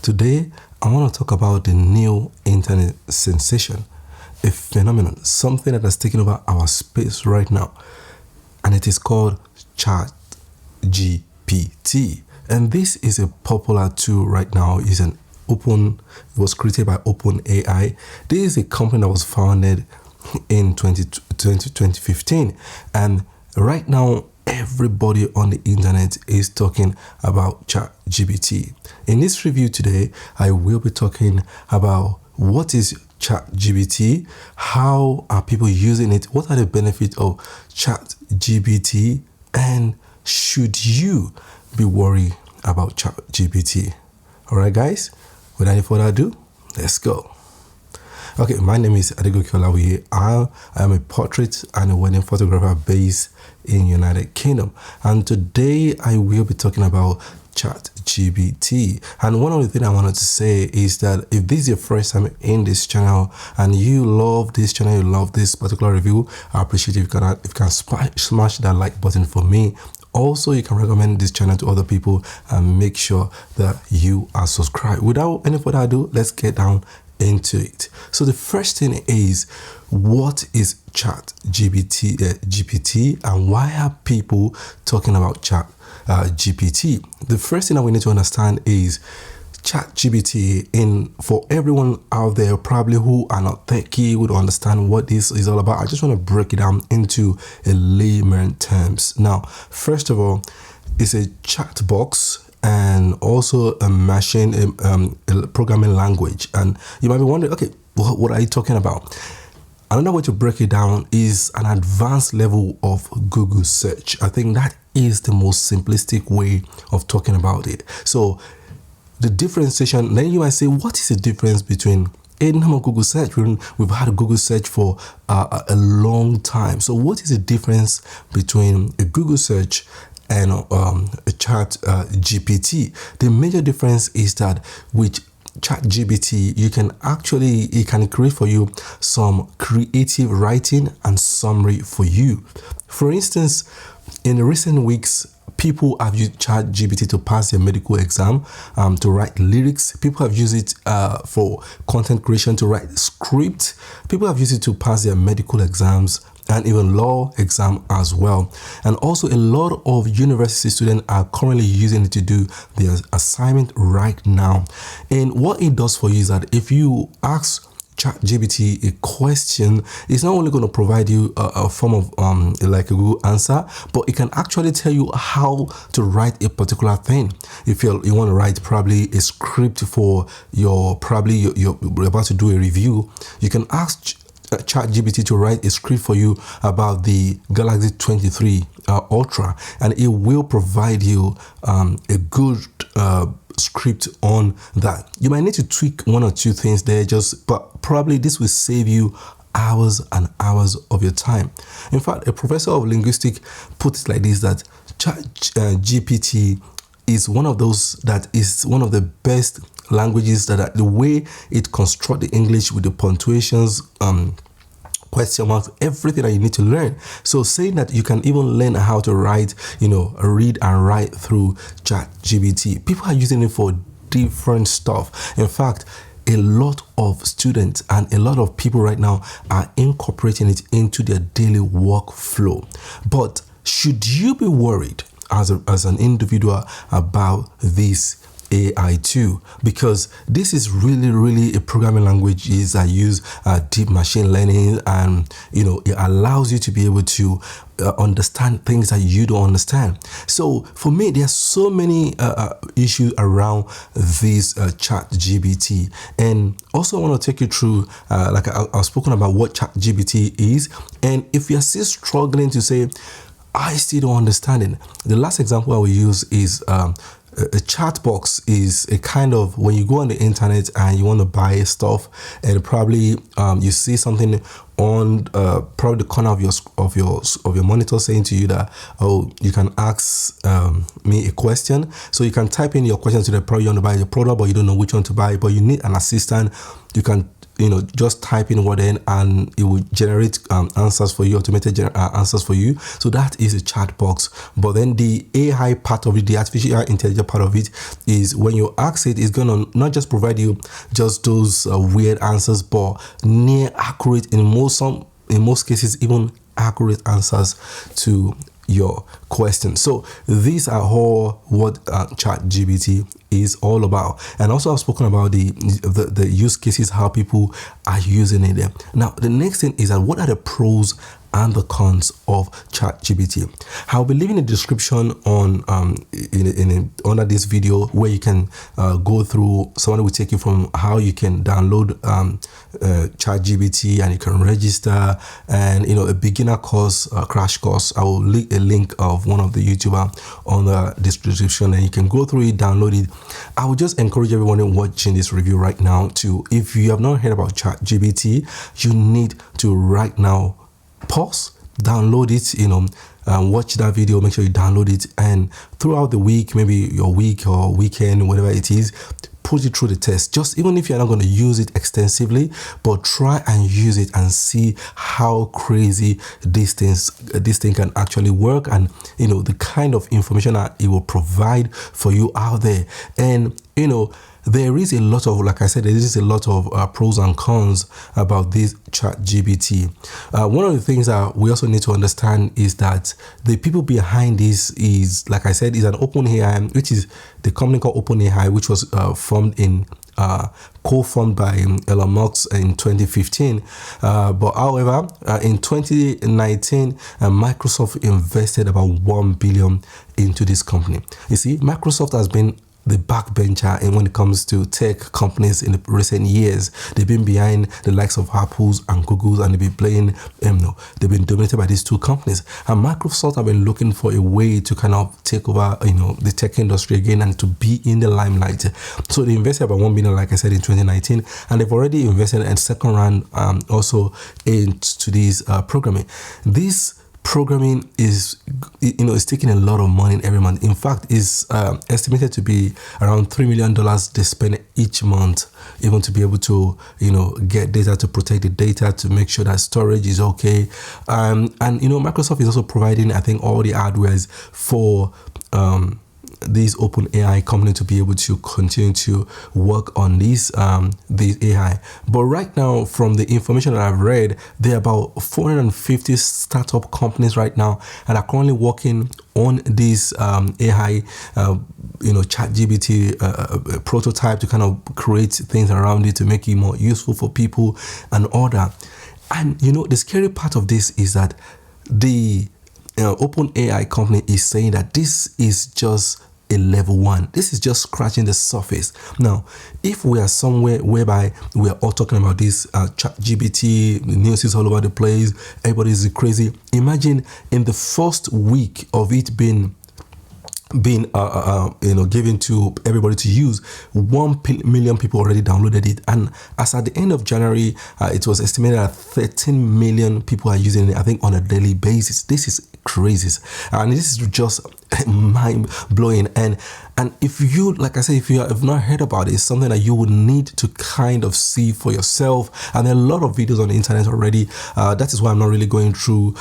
Today, I want to talk about the new internet sensation, a phenomenon, something that has taken over our space right now, and it is called ChatGPT. And this is a popular tool right now. It was created by OpenAI. This is a company that was founded in 2015, and right now everybody on the internet is talking about ChatGPT. In this review today, I will be talking about what is ChatGPT, how are people using it, what are the benefits of ChatGPT, and should you be worried about ChatGPT? All right, guys, without any further ado, let's go. Okay, my name is Adegoke Olawiye. I am a portrait and a wedding photographer based in United Kingdom. And today I will be talking about ChatGPT. And one of the things I wanted to say is that if this is your first time in this channel and you love this channel, you love this particular review, I appreciate if you can smash that like button for me. Also, you can recommend this channel to other people and make sure that you are subscribed. Without any further ado, let's get down into it. So the first thing is, what is ChatGPT and why are people talking about ChatGPT? The first thing that we need to understand is ChatGPT, for everyone out there probably who are not techie, would understand what this is all about. I just want to break it down into a layman terms. Now, first of all, it's a chat box and also a machine a programming language. And you might be wondering, okay, what are you talking about? Another way to break it down is an advanced level of Google search. I think that is the most simplistic way of talking about it. So the differentiation, then you might say, what is the difference between a normal Google search? We've had a Google search for a long time. So what is the difference between a Google search and a ChatGPT? The major difference is that with ChatGPT, it can create for you some creative writing and summary for you. For instance, in recent weeks, people have used ChatGPT to pass their medical exam, to write lyrics. People have used it for content creation, to write script. People have used it to pass their medical exams and even law exam as well. And also a lot of university students are currently using it to do their assignment right now. And what it does for you is that if you ask ChatGPT a question, it's not only going to provide you a form of like a Google answer, but it can actually tell you how to write a particular thing. If you want to write probably a script for you're about to do a review, you can ask ChatGPT to write a script for you about the Galaxy 23 Ultra, and it will provide you a good script on that. You might need to tweak one or two things there, but probably this will save you hours and hours of your time. In fact, a professor of linguistics put it like this, that ChatGPT is one of the best languages that the way it constructs the English with the punctuations, question marks, everything that you need to learn. So saying that you can even learn how to write, read and write through ChatGPT. People are using it for different stuff. In fact, a lot of students and a lot of people right now are incorporating it into their daily workflow. But should you be worried as an individual about this AI too? Because this is really a programming language that use deep machine learning, and it allows you to be able to understand things that you don't understand. So for me, there's so many issues around this ChatGPT, and also I want to take you through like I've spoken about what ChatGPT is, and if you're still struggling to say I still don't understand it, the last example I will use is a chat box is a kind of, when you go on the internet and you want to buy stuff, and probably you see something on probably the corner of your monitor saying to you that, oh, you can ask me a question. So you can type in your question to the product. You want to buy the product, but you don't know which one to buy, but you need an assistant. You can just type in word in and it will generate answers for you, automated answers for you. So that is a chat box. But then the AI part of it, the artificial intelligence part of it, is when you ask it, it's going to not just provide you just those weird answers, but near accurate, in most cases even accurate answers to your question. So these are all what ChatGPT is all about. And also I've spoken about the use cases, how people are using it. Now the next thing is that what are the pros and the cons of ChatGPT. I'll be leaving a description on under this video where you can go through. Someone will take you from how you can download ChatGPT and you can register, and a beginner course, crash course. I will leave a link of one of the YouTuber on the description, and you can go through it, download it. I would just encourage everyone watching this review right now to, if you have not heard about ChatGPT, you need to right now pause, download it, watch that video, make sure you download it, and throughout the week, maybe your week or weekend, whatever it is, put it through the test. Just even if you're not going to use it extensively, but try and use it and see how crazy this thing can actually work, and the kind of information that it will provide for you out there. And there is a lot of, like I said, there is a lot of pros and cons about this ChatGPT. One of the things that we also need to understand is that the people behind this is, like I said, is an OpenAI, which is the company called OpenAI, which was co-formed by Elon Musk in 2015. But however, in 2019, Microsoft invested about $1 billion into this company. You see, Microsoft has been the backbencher, and when it comes to tech companies in the recent years, they've been behind the likes of Apple's and Google's, and they've been playing, they've been dominated by these two companies. And Microsoft have been looking for a way to kind of take over, the tech industry again and to be in the limelight. So they invested about $1 billion, like I said, in 2019, and they've already invested in second round also into this programming. This programming is taking a lot of money every month. In fact, is estimated to be around $3 million they spend each month, even to be able to get data, to protect the data, to make sure that storage is okay. And Microsoft is also providing, I think, all the hardwares for this OpenAI company to be able to continue to work on this AI. But right now, from the information that I've read, there are about 450 startup companies right now and are currently working on this AI, ChatGPT prototype to kind of create things around it to make it more useful for people and all that. And the scary part of this is that the OpenAI company is saying that this is just a level 1. This is just scratching the surface. Now, if we are somewhere whereby we are all talking about this ChatGPT, the news is all over the place, everybody is crazy. Imagine in the first week of it being given to everybody to use, 1 million people already downloaded it, and as at the end of January, it was estimated that 13 million people are using it, I think, on a daily basis. This is crazy, and this is just mind-blowing. And if you, like I say, if you have not heard about it, it's something that you would need to kind of see for yourself. And there are a lot of videos on the internet already. That is why I'm not really going through,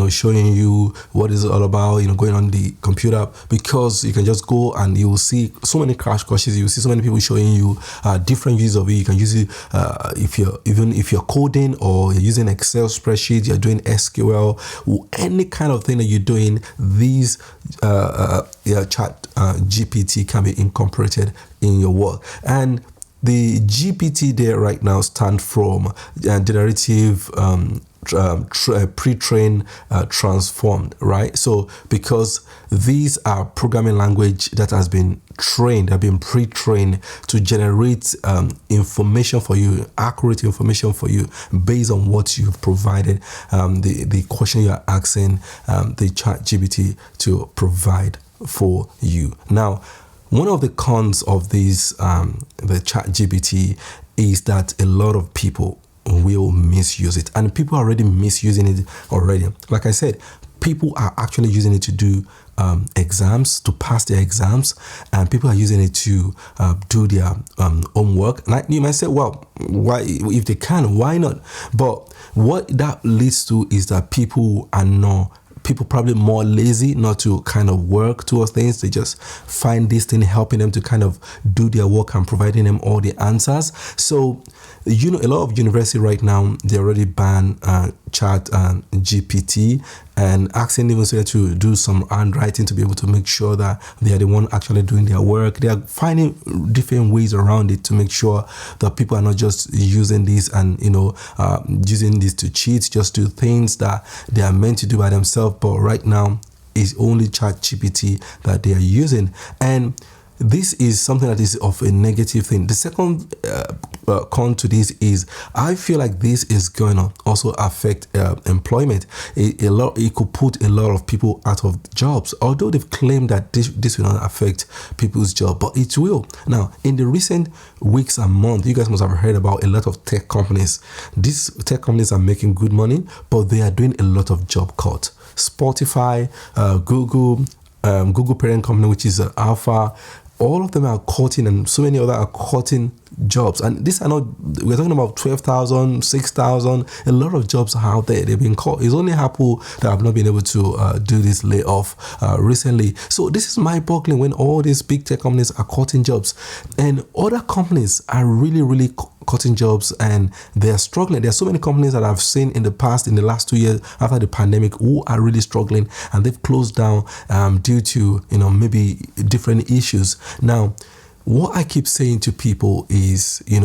showing you what is it all about, going on the computer, because you can just go and you will see so many crash courses. You will see so many people showing you different uses of it. You can use it if you're coding or you're using Excel spreadsheets, you're doing SQL, any kind of thing that you're doing. These chat GPT can be incorporated in your work. And the GPT there right now stands from generative pre-trained transformed, right? So because these are programming language that has been trained, have been pre-trained to generate information for you, accurate information for you based on what you've provided, the question you are asking the ChatGPT to provide for you. Now, one of the cons of these the ChatGPT is that a lot of people will misuse it, and people are already misusing it already. Like I said, People are actually using it to do exams, to pass their exams, and people are using it to do their homework. And you might say, well, why, if they can, why not? But what that leads to is that people probably more lazy not to kind of work towards things. They just find this thing helping them to kind of do their work and providing them all the answers. So, a lot of university right now, they already ban chat GPT and asking even so to do some handwriting to be able to make sure that they are the one actually doing their work. They are finding different ways around it to make sure that people are not just using this and using this to cheat, just do things that they are meant to do by themselves. But right now, it's only chat GPT that they are using. And this is something that is of a negative thing. The second con to this is I feel like this is going to also affect employment. It could put a lot of people out of jobs, although they've claimed that this will not affect people's job, but it will. Now, in the recent weeks and months, you guys must have heard about a lot of tech companies. These tech companies are making good money, but they are doing a lot of job cuts. Spotify, Google parent company, which is Alpha, all of them are cutting, and so many other are cutting jobs. And these are not, we're talking about 12,000, 6,000. A lot of jobs are out there. They've been cut. It's only Apple that have not been able to do this layoff recently. So this is mind-boggling when all these big tech companies are cutting jobs, and other companies are really cutting jobs, and they are struggling. There are so many companies that I've seen in the last 2 years after the pandemic, who are really struggling, and they've closed down due to maybe different issues. Now, what I keep saying to people is, a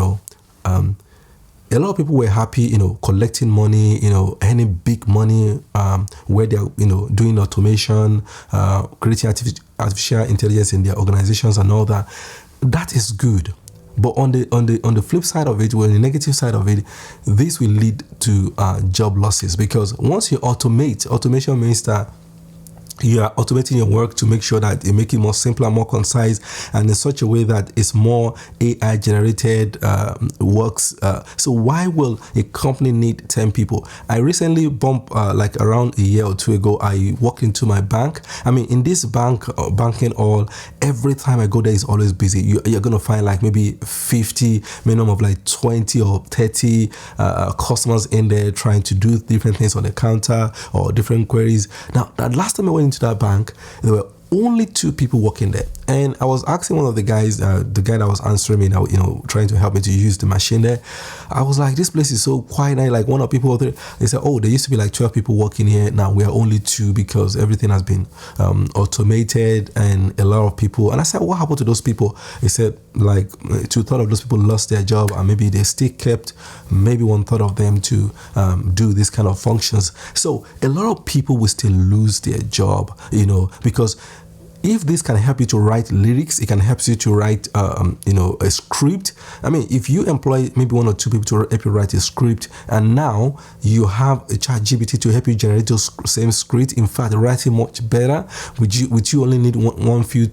lot of people were happy, collecting money, earning big money, where they're, doing automation, creating artificial intelligence in their organizations and all that. That is good. But on the flip side of it, on the negative side of it, this will lead to job losses, because once you automation means that you are automating your work to make sure that you make it more simpler, more concise, and in such a way that it's more AI generated works. So why will a company need 10 people? I recently bumped like around a year or two ago, I walked into my bank. I mean, in this banking hall, every time I go there, it's always busy. You're going to find like maybe 50, minimum of like 20 or 30 customers in there trying to do different things on the counter or different queries. Now, that last time I went into that bank, there were only 2 people working there, and I was asking one of the guys, the guy that was answering me now, trying to help me to use the machine there. I was like, this place is so quiet. And like one of the people there, they said, oh, there used to be like 12 people working here. Now we are only 2 because everything has been automated, and a lot of people. And I said, what happened to those people? He said, like 2/3 of those people lost their job, and maybe they still kept maybe 1/3 of them to do this kind of functions. So a lot of people will still lose their job, because if this can help you to write lyrics, it can help you to write, a script. I mean, if you employ maybe 1 or 2 people to help you write a script, and now you have a ChatGPT to help you generate those same script, in fact, writing much better, which you only need one few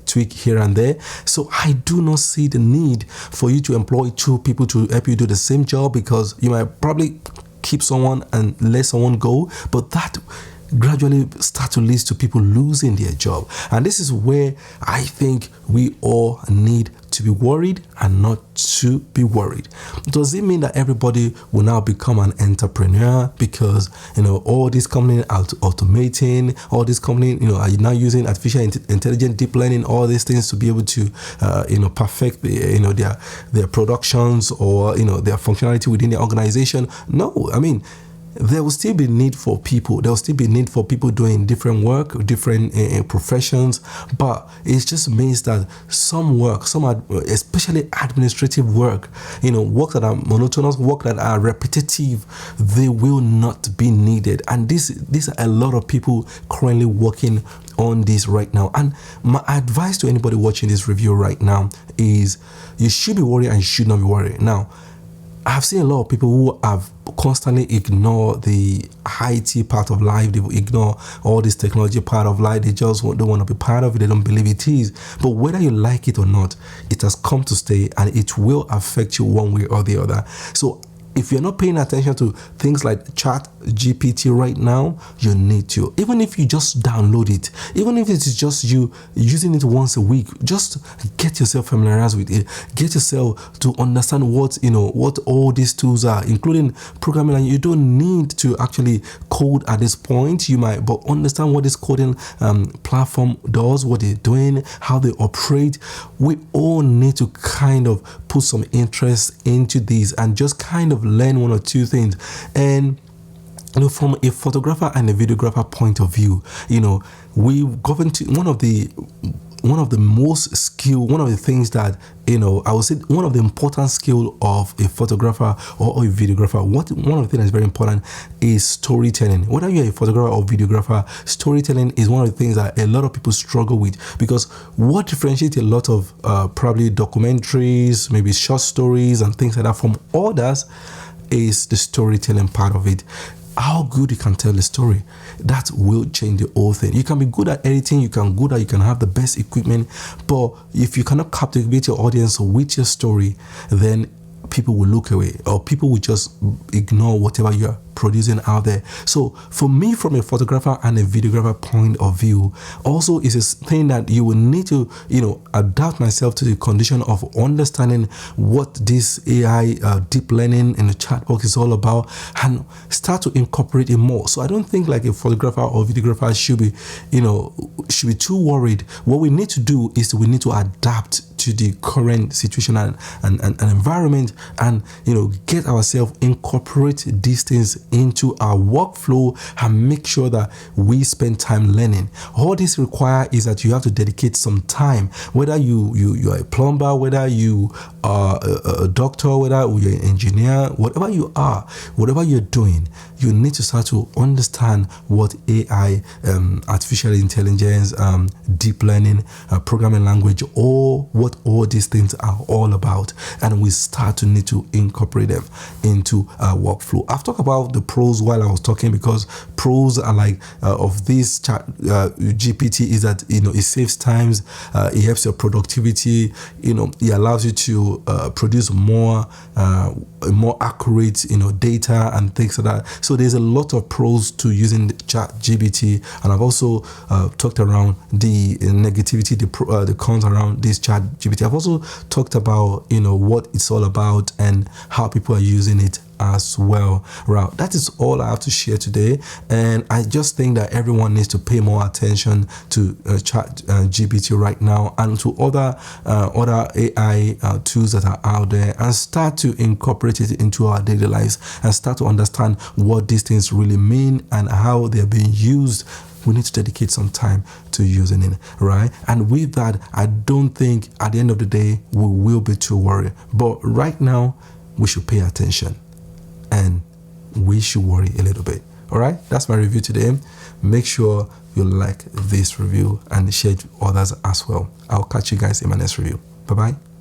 tweak here and there. So I do not see the need for you to employ 2 people to help you do the same job, because you might probably keep someone and let someone go, but that gradually start to lead to people losing their job. And this is where I think we all need to be worried and not to be worried. Does it mean that everybody will now become an entrepreneur because all these companies are automating, all these companies are now using artificial intelligence, deep learning, all these things to be able to perfect their productions or their functionality within their organization? No, I mean, there will still be need for people. There will still be need for people doing different work, different professions. But it just means that some work, especially administrative work, work that are monotonous, work that are repetitive, they will not be needed. And these are a lot of people currently working on this right now. And my advice to anybody watching this review right now is you should be worried and you should not be worried. Now, I've seen a lot of people who have constantly ignored the IT part of life. They ignore all this technology part of life. They just don't want to be part of it. They don't believe it is. But whether you like it or not, it has come to stay, and it will affect you one way or the other. So if you're not paying attention to things like chat GPT right now, you need to. Even if you just download it, even if it is just you using it once a week, just get yourself familiarized with it. Get yourself to understand what all these tools are, including programming. And you don't need to actually code at this point. You might, but understand what this coding platform does, what they're doing, how they operate. We all need to kind of put some interest into these and just kind of learn one or two things. And from a photographer and a videographer point of view, we've gotten to one of the things that, I would say one of the important skill of a photographer or a videographer. One of the things that's very important is storytelling. Whether you're a photographer or videographer, storytelling is one of the things that a lot of people struggle with, because what differentiates a lot of probably documentaries, maybe short stories and things like that from others is the storytelling part of it. How good you can tell the story, that will change the whole thing. You can be good at editing, you can have the best equipment, but if you cannot captivate your audience with your story, then people will look away, or people will just ignore whatever you're producing out there. So for me, from a photographer and a videographer point of view, also is a thing that you will need to, adapt myself to the condition of understanding what this AI deep learning in the chat box is all about, and start to incorporate it more. So I don't think like a photographer or videographer should be too worried. What we need to do is we need to adapt to the current situation and environment, and get ourselves incorporate these things into our workflow and make sure that we spend time learning. All this require is that you have to dedicate some time, whether you are a plumber, whether you are a doctor, whether you're an engineer, whatever you are, whatever you're doing, you need to start to understand what AI, artificial intelligence, deep learning, programming language, or what all these things are all about, and we start to need to incorporate them into our workflow. I've talked about the pros while I was talking, because pros are like of this chat GPT is that it saves times, it helps your productivity, it allows you to produce more accurate data and things like that. So there's a lot of pros to using the ChatGPT, and I've also talked around the negativity, the cons around this ChatGPT. I've also talked about what it's all about and how people are using it as well. Right, that is all I have to share today, and I just think that everyone needs to pay more attention to ChatGPT right now, and to other AI tools that are out there, and start to incorporate it into our daily lives, and start to understand what these things really mean and how they're being used. We need to dedicate some time to using it, right? And with that, I don't think at the end of the day we will be too worried. But right now, we should pay attention, and we should worry a little bit. All right, that's my review today. Make sure you like this review and share it with others as well. I'll catch you guys in my next review. Bye-bye.